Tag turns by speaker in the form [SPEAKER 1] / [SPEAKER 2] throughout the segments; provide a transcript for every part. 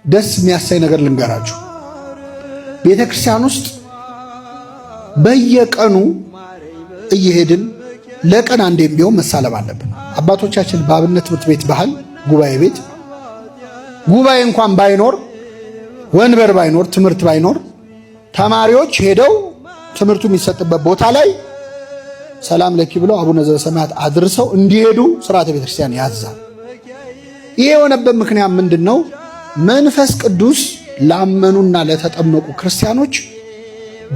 [SPEAKER 1] ደስ የሚያሳይ ነገር ልንገራችሁ። ቤተክርስቲያን ውስጥ በየቀኑ እየሄድን ለቀን አንዴ ቢሆን መሳለም አለብን። አባቶቻችን በአብነት ትምህርት ቤት ባህል ጉባኤ እንኳን ባይኖር ወንበር ባይኖር ትምህርት ባይኖር ተማሪዎች ሄደው ትምህርቱ የሚሰጥበት ቦታ ላይ ሰላም ለኪ ብለው አቡነ ዘበሰማያት አድርሰው እንዲሄዱ ስርዓተ ቤተክርስቲያን ያዛል። ይሄ የሆነበት ምክንያት ምንድነው? መንፈስ ቅዱስ ላመኑና ለተጠመቁ ክርስቲያኖች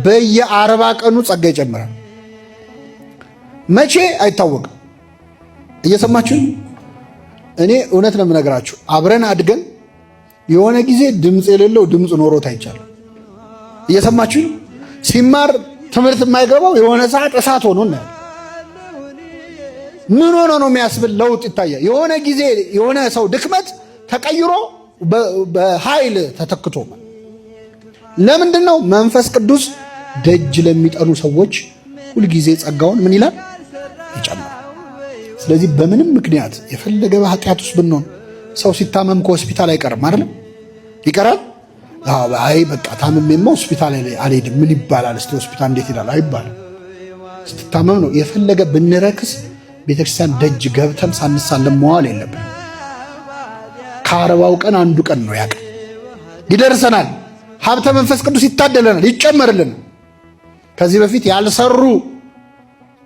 [SPEAKER 1] በየ40 ቀኑ ጸጋ ይጨምራል። መቼ አይታወቅም። እየሰማችሁ እኔ እውነት ነው የምነግራችሁ። አብረን አድገን የሆነ ጊዜ ድምፅ የሌለው ድምፅ ኖሮት አይቻልም። እየሰማችሁ ሲማር ትምህርት የማይገባው የሆነ ሰዓት እሳት ሆኖ ነው። ምን ሆኖ ነው የሚያስብል ለውጥ ይታያል። የሆነ ጊዜ የሆነ ሰው ድክመት ተቀይሮ በኃይል ተተክቶ ለምንድን ነው? መንፈስ ቅዱስ ደጅ ለሚጠኑ ሰዎች ሁልጊዜ ጸጋውን ምን ይላል? ይጨምራል። ስለዚህ በምንም ምክንያት የፈለገ በኃጢአት ውስጥ ብንሆን ሰው ሲታመም ከሆስፒታል አይቀርም አይደለም? ይቀራል። አይ በቃ ታመምማ ሆስፒታል አልሄድም ምን ይባላል? እስቲ ሆስፒታል እንዴት ይላል? አይባልም። ስትታመም ነው የፈለገ ብንረክስ ቤተክርስቲያን ደጅ ገብተን ሳንሳለም መዋል የለብን። ከ40 ቀን አንዱ ቀን ነው ያቀ ይደርሰናል። ሀብተ መንፈስ ቅዱስ ይታደለናል፣ ይጨመርልናል። ከዚህ በፊት ያልሰሩ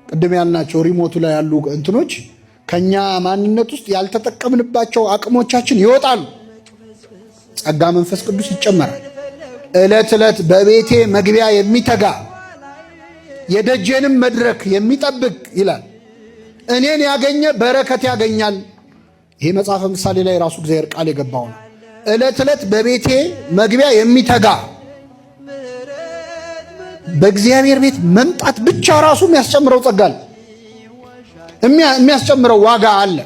[SPEAKER 1] ቅድም ያልናቸው ሪሞቱ ላይ ያሉ እንትኖች ከኛ ማንነት ውስጥ ያልተጠቀምንባቸው አቅሞቻችን ይወጣሉ። ጸጋ መንፈስ ቅዱስ ይጨመራል። ዕለት ዕለት በቤቴ መግቢያ የሚተጋ የደጄንም መድረክ የሚጠብቅ ይላል እኔን ያገኘ በረከት ያገኛል። ይሄ መጽሐፈ ምሳሌ ላይ ራሱ እግዚአብሔር ቃል የገባው ነው። ዕለት ዕለት በቤቴ መግቢያ የሚተጋ በእግዚአብሔር ቤት መምጣት ብቻ ራሱ የሚያስጨምረው ጸጋ አለ፣ የሚያስጨምረው ዋጋ አለ።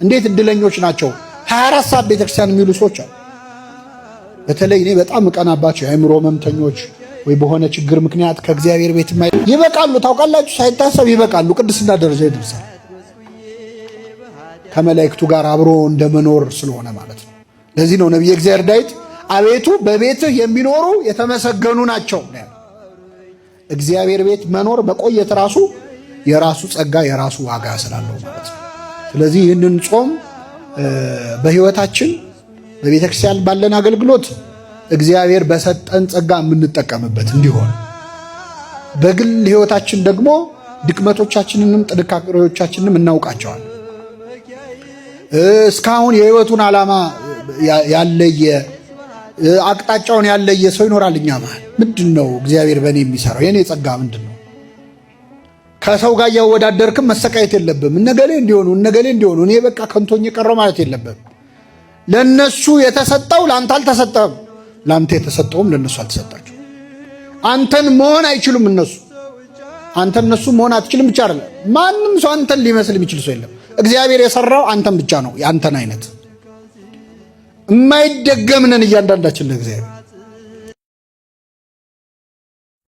[SPEAKER 1] እንዴት እድለኞች ናቸው 24 ሰዓት ቤተክርስቲያን የሚሉ ሰዎች አሉ። በተለይ እኔ በጣም እቀናባቸው የአእምሮ ህመምተኞች ወይ በሆነ ችግር ምክንያት ከእግዚአብሔር ቤት ይበቃሉ። ታውቃላችሁ፣ ሳይታሰብ ይበቃሉ፣ ቅድስና ደረጃ ይደርሳል። ከመላእክቱ ጋር አብሮ እንደመኖር ስለሆነ ማለት ነው። ለዚህ ነው ነቢየ እግዚአብሔር ዳዊት አቤቱ በቤትህ የሚኖሩ የተመሰገኑ ናቸው። እግዚአብሔር ቤት መኖር መቆየት ራሱ የራሱ ጸጋ የራሱ ዋጋ ስላለው ማለት ነው። ስለዚህ ይህንን ጾም በህይወታችን በቤተክርስቲያን ባለን አገልግሎት እግዚአብሔር በሰጠን ጸጋ የምንጠቀምበት እንዲሆን፣ በግል ህይወታችን ደግሞ ድክመቶቻችንንም ጥንካሬዎቻችንንም እናውቃቸዋለን። እስካሁን የህይወቱን ዓላማ ያለየ አቅጣጫውን ያለየ ሰው ይኖራል። እኛ ማለት ምንድነው እግዚአብሔር በእኔ የሚሰራው የኔ ጸጋ ምንድነው? ከሰው ጋር ያወዳደርክም መሰቃየት የለብም። እነገሌ እንዲሆኑ እኔ በቃ ከንቶኝ ቀረው ማለት የለብም። ለነሱ የተሰጠው ላንተ አልተሰጠም፣ ላንተ የተሰጠውም ለነሱ አልተሰጣቸው። አንተን መሆን አይችሉም እነሱ፣ አንተ እነሱ መሆን አትችልም ብቻ አይደለም። ማንም ሰው አንተን ሊመስል የሚችል ሰው የለም። እግዚአብሔር የሰራው አንተን ብቻ ነው። ያንተን አይነት የማይደገምነን እያንዳንዳችን ለእግዚአብሔር